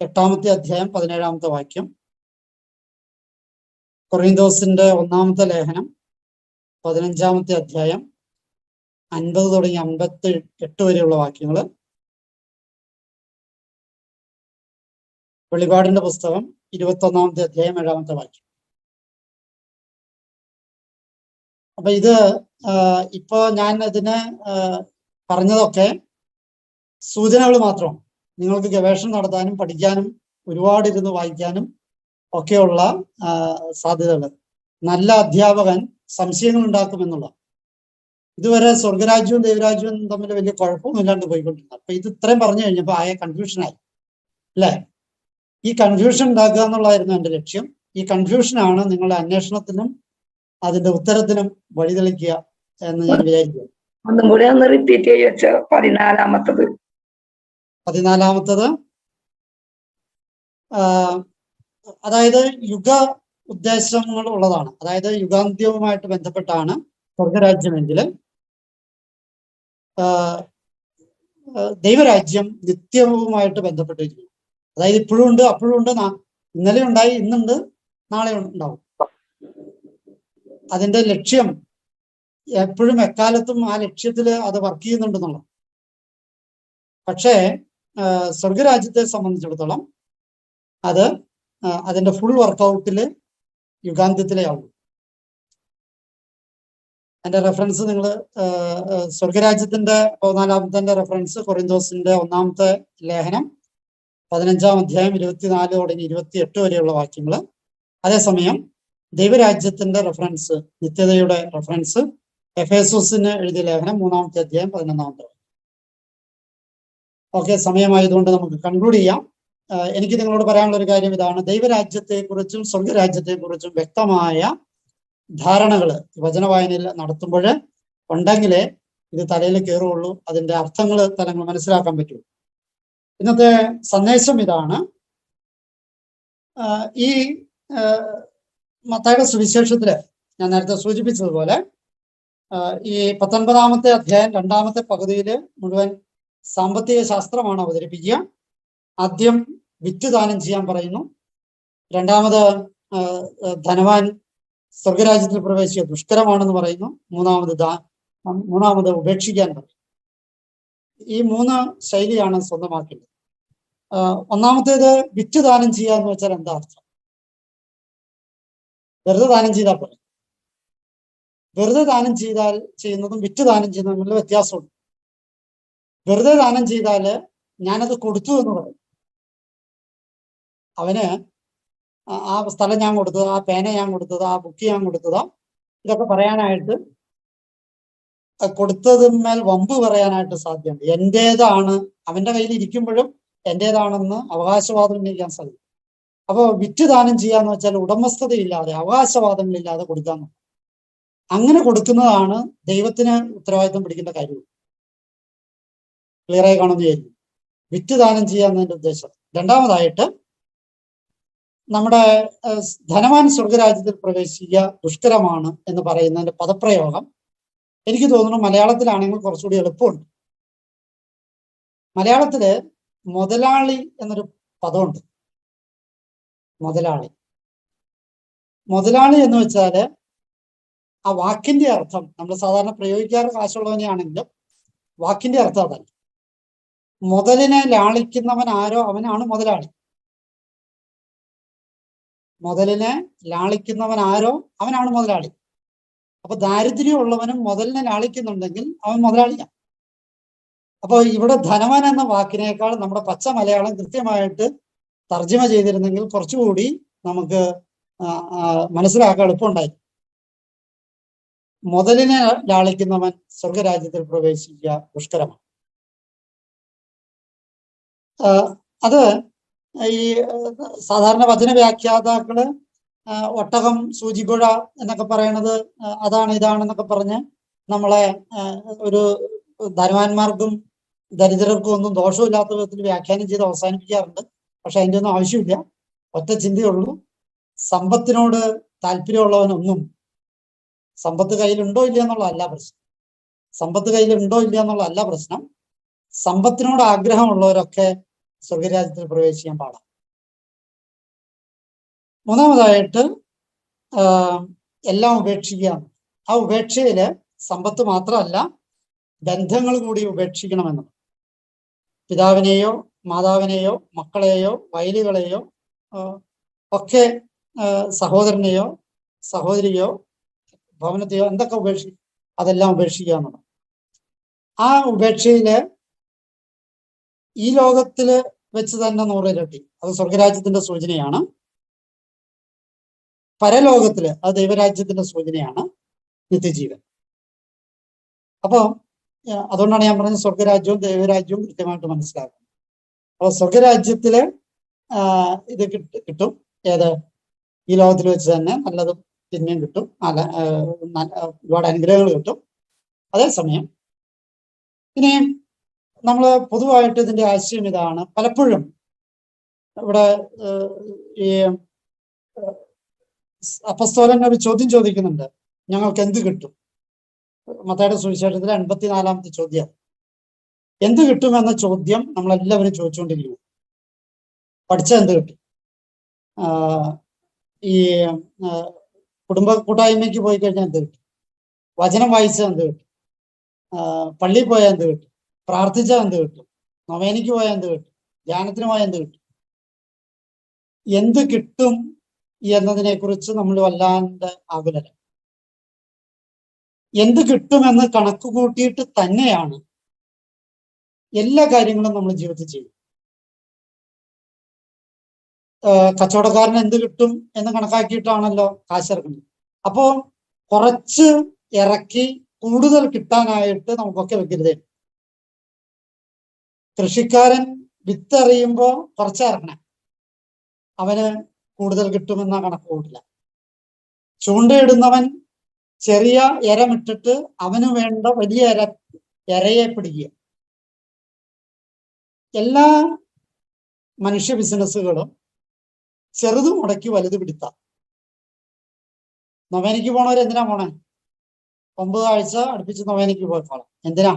8-ാമത്തെ അധ്യായം 17-ാമത്തെ വാക്യം. കൊറിന്തോസിന്റെ 1-ാമത്തെ ലേഖനം 15-ാമത്തെ അധ്യായം 50 തുടങ്ങി 58 വരെയുള്ള വാക്യങ്ങള്. വെളിപാടിന്റെ പുസ്തകം 21-ാമത്തെ അധ്യായം 7-ാമത്തെ വാക്യം. അപ്പൊ ഇത് ഇപ്പോ ഞാൻ ഇതിന് പറഞ്ഞതൊക്കെ സൂചനകൾ മാത്രമാണ്. നിങ്ങൾക്ക് ഗവേഷണം നടത്താനും പഠിക്കാനും ഒരുപാട് ഇരുന്ന് വായിക്കാനും ഒക്കെയുള്ള സാധ്യതകൾ. നല്ല അധ്യാപകൻ സംശയങ്ങൾ ഉണ്ടാക്കുമെന്നുള്ള. ഇതുവരെ സ്വർഗരാജ്യവും ദൈവരാജ്യവും തമ്മിൽ വലിയ കുഴപ്പമൊന്നുമില്ലാണ്ട് പോയിക്കൊണ്ടിരുന്നത്. അപ്പൊ ഇത് ഇത്രയും പറഞ്ഞു കഴിഞ്ഞപ്പോൾ ആയ കൺഫ്യൂഷനായി അല്ലേ? ഈ കൺഫ്യൂഷൻ ഉണ്ടാക്കുക എന്നുള്ളതായിരുന്നു എൻ്റെ ലക്ഷ്യം. ഈ കൺഫ്യൂഷനാണ് നിങ്ങളുടെ അന്വേഷണത്തിനും അതിന്റെ ഉത്തരത്തിനും വഴിതെളിക്കുക എന്ന് ഞാൻ വിചാരിക്കുന്നു. ഒന്നും കൂടി ഒന്ന് റിപ്പീറ്റ് ചെയ്യ വെച്ചോ. 14-ാമത്തത് അതായത് യുഗ ഉദ്ദേശങ്ങൾ ഉള്ളതാണ്. അതായത് യുഗാന്ത്യവുമായിട്ട് ബന്ധപ്പെട്ടാണ് സ്വർഗരാജ്യമെങ്കിൽ ദൈവരാജ്യം നിത്യവുമായിട്ട് ബന്ധപ്പെട്ടിരിക്കുന്നു. അതായത് ഇപ്പോഴും ഉണ്ട്, അപ്പോഴും ഉണ്ട്, ഇന്നലെ ഉണ്ടായി, ഇന്നുണ്ട്, നാളെ ഉണ്ടാവും. അതിന്റെ ലക്ഷ്യം എപ്പോഴും എക്കാലത്തും ആ ലക്ഷ്യത്തിൽ അത് വർക്ക് ചെയ്യുന്നുണ്ടെന്നുള്ള. പക്ഷേ സ്വർഗരാജ്യത്തെ സംബന്ധിച്ചിടത്തോളം അത് അതിന്റെ ഫുൾ വർക്കൗട്ടില് യുഗാന്ത്യത്തിലേ ആവും. അതിന്റെ റെഫറൻസ് നിങ്ങൾ സ്വർഗരാജ്യത്തിന്റെ 14-ാമത്തെ റെഫറൻസ് കൊറിന്തോസിന്റെ 1-ാമത്തെ ലേഖനം 15-ാം അധ്യായം 24 തുടങ്ങി 28 വരെയുള്ള വാക്യങ്ങള്. അതേസമയം ദൈവരാജ്യത്തിന്റെ റെഫറൻസ്, നിത്യതയുടെ റെഫറൻസ് എഫേസോസിന് എഴുതിയ ലേഖനം 3-ാമത്തെ അധ്യായം 11-ാമത്തെ. ഓക്കെ, സമയമായതുകൊണ്ട് നമുക്ക് കൺക്ലൂഡ് ചെയ്യാം. എനിക്ക് നിങ്ങളോട് പറയാനുള്ള ഒരു കാര്യം ഇതാണ്. ദൈവരാജ്യത്തെക്കുറിച്ചും സ്വർഗരാജ്യത്തെക്കുറിച്ചും വ്യക്തമായ ധാരണകൾ വചനവായനയിൽ നടത്തുമ്പോൾ ഉണ്ടെങ്കിലേ ഇത് തലയിൽ കയറുള്ളൂ, അതിന്റെ അർത്ഥങ്ങൾ തലങ്ങൾ മനസ്സിലാക്കാൻ പറ്റുള്ളൂ. ഇന്നത്തെ സന്ദേശം ഇതാണ്. ഈ മത്തായിയുടെ സുവിശേഷത്തില് ഞാൻ നേരത്തെ സൂചിപ്പിച്ചതുപോലെ ഈ 19-ാമത്തെ അധ്യായം 2-ാമത്തെ പകുതിയില് മുഴുവൻ സാമ്പത്തിക ശാസ്ത്രമാണ് അവതരിപ്പിക്കുക. ആദ്യം വിറ്റ് ദാനം ചെയ്യാൻ പറയുന്നു. രണ്ടാമത് ധനവാൻ സ്വർഗരാജ്യത്തിൽ പ്രവേശിക്കുക ദുഷ്കരമാണെന്ന് പറയുന്നു. മൂന്നാമത് ഉപേക്ഷിക്കാൻ പറയും. ഈ 3 ശൈലിയാണ് സ്വന്തമാക്കേണ്ടത്. ഒന്നാമത്തേത് വിറ്റ് ദാനം ചെയ്യുക എന്ന് വെച്ചാൽ എന്താ അർത്ഥം? വെറുതെ ദാനം ചെയ്താൽ പോലെ. വെറുതെ ദാനം ചെയ്യുന്നതും വിറ്റ് ദാനം ചെയ്യുന്നതും തമ്മിൽ വ്യത്യാസമുണ്ട്. വെറുതെ ദാനം ചെയ്താല് ഞാനത് കൊടുത്തു എന്ന് പറയും. അവന് ആ സ്ഥലം ഞാൻ കൊടുത്തത്, ആ പേന ഞാൻ കൊടുത്തത്, ആ ബുക്ക് ഞാൻ കൊടുത്തതാ, ഇതൊക്കെ പറയാനായിട്ട്, കൊടുത്തതിന്മേൽ വമ്പ് പറയാനായിട്ട് സാധ്യതയുണ്ട്. എന്റേതാണ്, അവന്റെ കയ്യിൽ ഇരിക്കുമ്പോഴും എന്റേതാണെന്ന് അവകാശവാദം ഉന്നയിക്കാൻ സാധിക്കും. അപ്പോൾ വിറ്റ് ദാനം ചെയ്യാന്ന് വെച്ചാൽ ഉടമസ്ഥതയില്ലാതെ, അവകാശവാദങ്ങളില്ലാതെ കൊടുക്കാന്ന്. അങ്ങനെ കൊടുക്കുന്നതാണ് ദൈവത്തിന് ഉത്തരവാദിത്വം പിടിക്കേണ്ട കാര്യം. ക്ലിയറായി കാണുമെന്ന് വിചാരിക്കും. വിറ്റ് ദാനം ചെയ്യാന്നതിന്റെ ഉദ്ദേശം. രണ്ടാമതായിട്ട് നമ്മുടെ ധനവാൻ സ്വർഗരാജ്യത്തിൽ പ്രവേശിക്കുക ദുഷ്കരമാണ് എന്ന് പറയുന്നതിന്റെ പദപ്രയോഗം എനിക്ക് തോന്നുന്നു മലയാളത്തിലാണെങ്കിൽ കുറച്ചുകൂടി എളുപ്പമുണ്ട്. മലയാളത്തില് മുതലാളി എന്നൊരു പദമുണ്ട്. മുതലാളി എന്ന് വെച്ചാല് ആ വാക്കിന്റെ അർത്ഥം നമ്മൾ സാധാരണ പ്രയോഗിക്കാറ് കാശുള്ളവനെയാണെങ്കിലും വാക്കിന്റെ അർത്ഥം അതല്ല. മുതലിനെ ലാളിക്കുന്നവൻ ആരോ അവനാണ് മുതലാളി. മുതലിനെ ലാളിക്കുന്നവൻ ആരോ അവനാണ് മുതലാളി. അപ്പൊ ദാരിദ്ര്യമുള്ളവനും മുതലിനെ ലാളിക്കുന്നുണ്ടെങ്കിൽ അവൻ മുതലാളിയാണ്. അപ്പൊ ഇവിടെ ധനവാൻ എന്ന വാക്കിനേക്കാൾ നമ്മുടെ പച്ച മലയാളം കൃത്യമായിട്ട് തർജ്ജമ ചെയ്തിരുന്നെങ്കിൽ കുറച്ചുകൂടി നമുക്ക് മനസ്സിലാക്കാൻ എളുപ്പമുണ്ടായി. മുതലിനെ ലാളിക്കുന്നവൻ സ്വർഗരാജ്യത്തിൽ പ്രവേശിക്കുക ദുഷ്കരമാണ്. അത് ഈ സാധാരണ വചന വ്യാഖ്യാതാക്കള് ഒട്ടകം, സൂചിപ്പുഴ എന്നൊക്കെ പറയണത് അതാണ് ഇതാണെന്നൊക്കെ പറഞ്ഞ് നമ്മളെ ഒരു ധനവാന്മാർക്കും ദരിദ്രർക്കും ഒന്നും ദോഷമില്ലാത്ത വിധത്തിൽ വ്യാഖ്യാനം ചെയ്ത് അവസാനിപ്പിക്കാറുണ്ട്. പക്ഷെ അതിൻ്റെ ഒന്നും ആവശ്യമില്ല. ഒറ്റ ചിന്തയുള്ളൂ, സമ്പത്തിനോട് താല്പര്യമുള്ളവനൊന്നും സമ്പത്ത് കയ്യിലുണ്ടോ ഇല്ല എന്നുള്ളതല്ല പ്രശ്നം. സമ്പത്ത് കയ്യിലുണ്ടോ ഇല്ല എന്നുള്ളതല്ല പ്രശ്നം. സമ്പത്തിനോട് ആഗ്രഹമുള്ളവരൊക്കെ സ്വർഗരാജ്യത്തിൽ പ്രവേശിക്കാൻ പാടാം. മൂന്നാമതായിട്ട് എല്ലാം ഉപേക്ഷിക്കുക. ആ ഉപേക്ഷയില് സമ്പത്ത് മാത്രമല്ല ബന്ധങ്ങൾ കൂടി ഉപേക്ഷിക്കണമെന്ന്. പിതാവിനെയോ മാതാവിനെയോ മക്കളെയോ വയലുകളെയോ ഒക്കെ, സഹോദരനെയോ സഹോദരിയോ ഭവനത്തെയോ എന്തൊക്കെ അതെല്ലാം ഉപേക്ഷിക്കുക എന്നുള്ളത്. ആ ഉപേക്ഷയില് ഈ ലോകത്തില് വെച്ച് തന്നെ 100 ഇരട്ടി, അത് സ്വർഗരാജ്യത്തിന്റെ സൂചനയാണ്. പരലോകത്തില് അത് ദൈവരാജ്യത്തിന്റെ സൂചനയാണ്, നിത്യജീവൻ. അപ്പൊ അതുകൊണ്ടാണ് ഞാൻ പറഞ്ഞത് സ്വർഗരാജ്യവും ദൈവരാജ്യവും കൃത്യമായിട്ട് മനസ്സിലാക്കുന്നത്. അപ്പൊ സ്വർഗരാജ്യത്തില് ഇത് കിട്ടും. ഏത്? ഈ ലോകത്തിൽ വെച്ച് തന്നെ നല്ലതും തിന്മയും കിട്ടും, ഒരുപാട് അനുഗ്രഹങ്ങൾ കിട്ടും. അതേസമയം ഇനി നമ്മൾ പൊതുവായിട്ട് ഇതിന്റെ ആശയം ഇതാണ്. പലപ്പോഴും ഇവിടെ ഈ അപ്പസ്തോലൻ ഒരു ചോദ്യം ചോദിക്കുന്നുണ്ട്, ഞങ്ങൾക്ക് എന്ത് കിട്ടും? മത്തായിയുടെ സുവിശേഷത്തിലെ 84-ാമത്തെ ചോദ്യം. എന്ത് കിട്ടുമെന്ന ചോദ്യം നമ്മളെല്ലാവരും ചോദിച്ചുകൊണ്ടിരിക്കുന്നു. പഠിച്ചാൽ എന്ത് കിട്ടും? ഈ കുടുംബ കൂട്ടായ്മയ്ക്ക് പോയി കഴിഞ്ഞാൽ എന്ത് കിട്ടും? വചനം വായിച്ചാൽ എന്ത് കിട്ടും? പള്ളിയിൽ പോയാൽ എന്ത് കിട്ടും? പ്രാർത്ഥിച്ചാൽ എന്ത് കിട്ടും? നൊവേനയ്ക്ക് പോയാൽ എന്ത് കിട്ടും? ധ്യാനത്തിന് പോയാൽ എന്ത് കിട്ടും? എന്ത് കിട്ടും എന്നതിനെ കുറിച്ച് നമ്മൾ വല്ലാണ്ട് ആകുലരാണ്. എന്ത് കിട്ടുമെന്ന് കണക്ക് കൂട്ടിയിട്ട് തന്നെയാണ് എല്ലാ കാര്യങ്ങളും നമ്മൾ ജീവിതത്തിൽ ചെയ്യും. കച്ചവടക്കാരന് എന്ത് കിട്ടും എന്ന് കണക്കാക്കിയിട്ടാണല്ലോ കാശിറക്കുന്നത്. അപ്പോ കുറച്ച് ഇറക്കി കൂടുതൽ കിട്ടാനായിട്ട് നമുക്കൊക്കെ വ്യഗ്രത. കൃഷിക്കാരൻ വിത്തെറിയുമ്പോ കുറച്ച് ഇറങ്ങണം, അവന് കൂടുതൽ കിട്ടുമെന്ന കണക്ക് കൂട്ടില്ല. ചൂണ്ടയിടുന്നവൻ ചെറിയ ഇരമിട്ടിട്ട് അവന് വേണ്ട വലിയ ഇര ഇരയെ പിടിക്കുക. എല്ലാ മനുഷ്യ ബിസിനസ്സുകളും ചെറുത് മുടക്കി വലുത് പിടുത്താം. നൊവേനയ്ക്ക് പോണവർ എന്തിനാ പോണേ? 9 ആഴ്ച അടുപ്പിച്ച് നൊവേനയ്ക്ക് പോയിക്കോളാം. എന്തിനാ?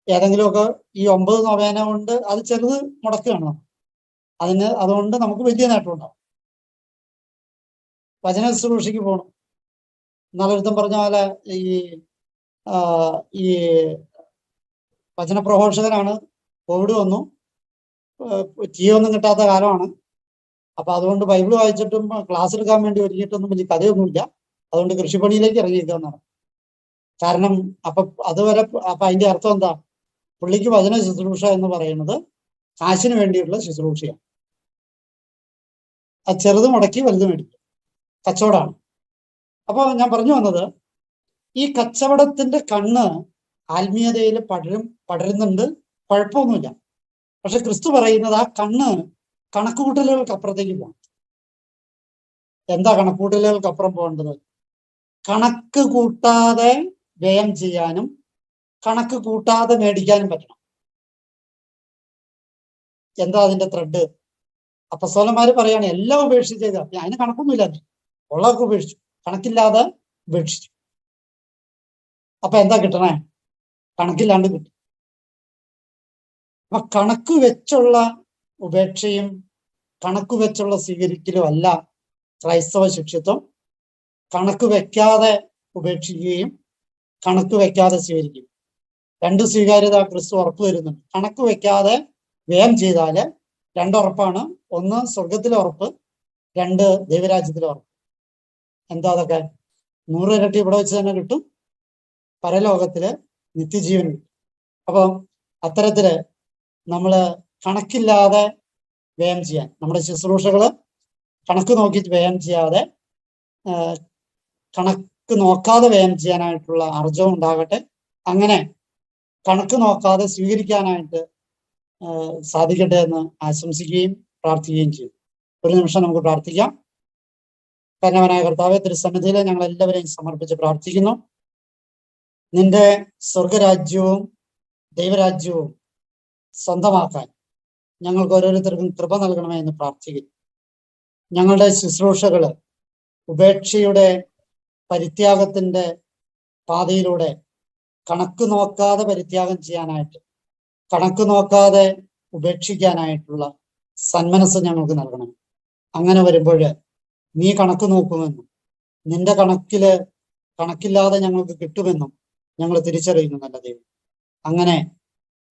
ഏതെങ്കിലുമൊക്കെ ഈ 9 നൊവേന കൊണ്ട് അത് ചെറുത് മുടക്കുകയാണ്. അതുകൊണ്ട് നമുക്ക് വലിയ നേട്ടം ഉണ്ടാവും. വചന ശുശ്രൂഷയ്ക്ക് പോകണം. നല്ലൊരുത്തം പറഞ്ഞ പോലെ ഈ വചനപ്രഘോഷകനാണ്. കോവിഡ് വന്നു, ടീ ഒന്നും കിട്ടാത്ത കാലമാണ്. അപ്പൊ അതുകൊണ്ട് ബൈബിൾ വായിച്ചിട്ടും ക്ലാസ് എടുക്കാൻ വേണ്ടി ഒരുങ്ങിയിട്ടൊന്നും വലിയ കഥയൊന്നുമില്ല. അതുകൊണ്ട് കൃഷിപ്പണിയിലേക്ക് ഇറങ്ങിയിരിക്കുന്നതാണ്. കാരണം അതുവരെ അതിന്റെ അർത്ഥം എന്താ? പുള്ളിക്ക് വചന ശുശ്രൂഷ എന്ന് പറയുന്നത് കാശിന് വേണ്ടിയുള്ള ശുശ്രൂഷയാണ്. അത് ചെറുത് മുടക്കി വലുത് മേടിക്കും, കച്ചവടമാണ്. അപ്പൊ ഞാൻ പറഞ്ഞു വന്നത്, ഈ കച്ചവടത്തിന്റെ കണ്ണ് ആത്മീയതയിൽ പടരുന്നുണ്ട്, കുഴപ്പമൊന്നുമില്ല. പക്ഷെ ക്രിസ്തു പറയുന്നത് ആ കണ്ണ് കണക്കുകൂട്ടലുകൾക്ക് അപ്പുറത്തേക്ക് പോകണം. എന്താ കണക്കുകൂട്ടലുകൾക്ക് അപ്പുറം പോകേണ്ടത്? കണക്ക് കൂട്ടാതെ വ്യയം ചെയ്യാനും കണക്ക് കൂട്ടാതെ മേടിക്കാനും പറ്റണം. എന്താ അതിന്റെ ത്രെഡ്? അപ്പസ്തലന്മാര് പറയാണ് എല്ലാം ഉപേക്ഷിച്ചത്. അതിന് കണക്കൊന്നുമില്ല, ഉള്ളതൊക്കെ ഉപേക്ഷിച്ചു, കണക്കില്ലാതെ ഉപേക്ഷിച്ചു. അപ്പൊ എന്താ കിട്ടണേ? കണക്കില്ലാണ്ട് കിട്ടും. അപ്പൊ കണക്ക് വെച്ചുള്ള ഉപേക്ഷയും കണക്ക് വെച്ചുള്ള സ്വീകരിക്കലും അല്ല ക്രൈസ്തവ ശിഷ്യത്വം. കണക്ക് വെക്കാതെ ഉപേക്ഷിക്കുകയും കണക്ക് വെക്കാതെ സ്വീകരിക്കും. 2 സ്വീകാര്യത ക്രിസ്തു ഉറപ്പ് തരുന്നുണ്ട്. കണക്ക് വെക്കാതെ വ്യയം ചെയ്താല് 2 ഉറപ്പാണ്. 1 സ്വർഗത്തിലെ ഉറപ്പ്, 2 ദൈവരാജ്യത്തിലെ ഉറപ്പ്. എന്താ അതൊക്കെ? 100 ഇരട്ടി ഇവിടെ വെച്ച് തന്നെ കിട്ടും, പരലോകത്തില് നിത്യജീവൻ കിട്ടും. അപ്പൊ അത്തരത്തില് നമ്മള് കണക്കില്ലാതെ വ്യയം ചെയ്യാൻ, നമ്മുടെ ശുശ്രൂഷകള് കണക്ക് നോക്കി വ്യയം ചെയ്യാതെ, കണക്ക് നോക്കാതെ വ്യയം ചെയ്യാനായിട്ടുള്ള ആർജവം ഉണ്ടാകട്ടെ. അങ്ങനെ കണക്ക് നോക്കാതെ സ്വീകരിക്കാനായിട്ട് സാധിക്കട്ടെ എന്ന് ആശംസിക്കുകയും പ്രാർത്ഥിക്കുകയും ചെയ്യും. ഒരു നിമിഷം നമുക്ക് പ്രാർത്ഥിക്കാം. കരുണാവാനായ കർത്താവേ, തിരുസന്നിധിയിൽ ഞങ്ങൾ എല്ലാവരെയും സമർപ്പിച്ച് പ്രാർത്ഥിക്കുന്നു. നിന്റെ സ്വർഗരാജ്യവും ദൈവരാജ്യവും സ്വന്തമാക്കാൻ ഞങ്ങൾക്ക് ഓരോരുത്തർക്കും കൃപ നൽകണമേ എന്ന് പ്രാർത്ഥിക്കുന്നു. ഞങ്ങളുടെ ശുശ്രൂഷകള് ഉപേക്ഷയുടെ പരിത്യാഗത്തിന്റെ പാതയിലൂടെ കണക്ക് നോക്കാതെ പരിത്യാഗം ചെയ്യാനായിട്ട്, കണക്ക് നോക്കാതെ ഉപേക്ഷിക്കാനായിട്ടുള്ള സന്മനസ് ഞങ്ങൾക്ക് നൽകണം. അങ്ങനെ വരുമ്പോൾ നീ കണക്ക് നോക്കുമെന്നും നിന്റെ കണക്കില്ലാതെ ഞങ്ങൾക്ക് കിട്ടുമെന്നും ഞങ്ങൾ തിരിച്ചറിയുന്നു നല്ല ദൈവം. അങ്ങനെ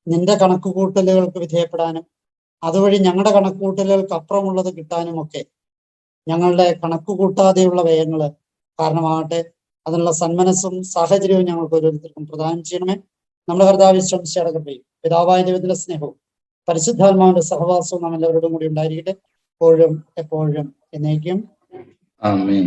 നിന്റെ കണക്കുകൂട്ടലുകൾക്ക് വിധേയപ്പെടാനും അതുവഴി ഞങ്ങളുടെ കണക്കുകൂട്ടലുകൾക്ക് അപ്പുറമുള്ളത് കിട്ടാനും ഒക്കെ ഞങ്ങളുടെ കണക്കുകൂട്ടാതെയുള്ള വ്യയങ്ങള് കാരണമാകട്ടെ. അതിനുള്ള സന്മനസ്സും സാഹചര്യവും ഞങ്ങൾക്ക് ഓരോരുത്തർക്കും പ്രദാനം ചെയ്യണമേ. നമ്മുടെ കർത്താവ് വിശ്വസിച്ച് അടക്കട്ടെ. പിതാവായ ദൈവത്തിന്റെ സ്നേഹവും പരിശുദ്ധാത്മാവിന്റെ സഹവാസവും നാം എല്ലാവരോടും കൂടി ഉണ്ടായിരിക്കട്ടെ, എപ്പോഴും എപ്പോഴും എന്നേക്കും. ആമേൻ.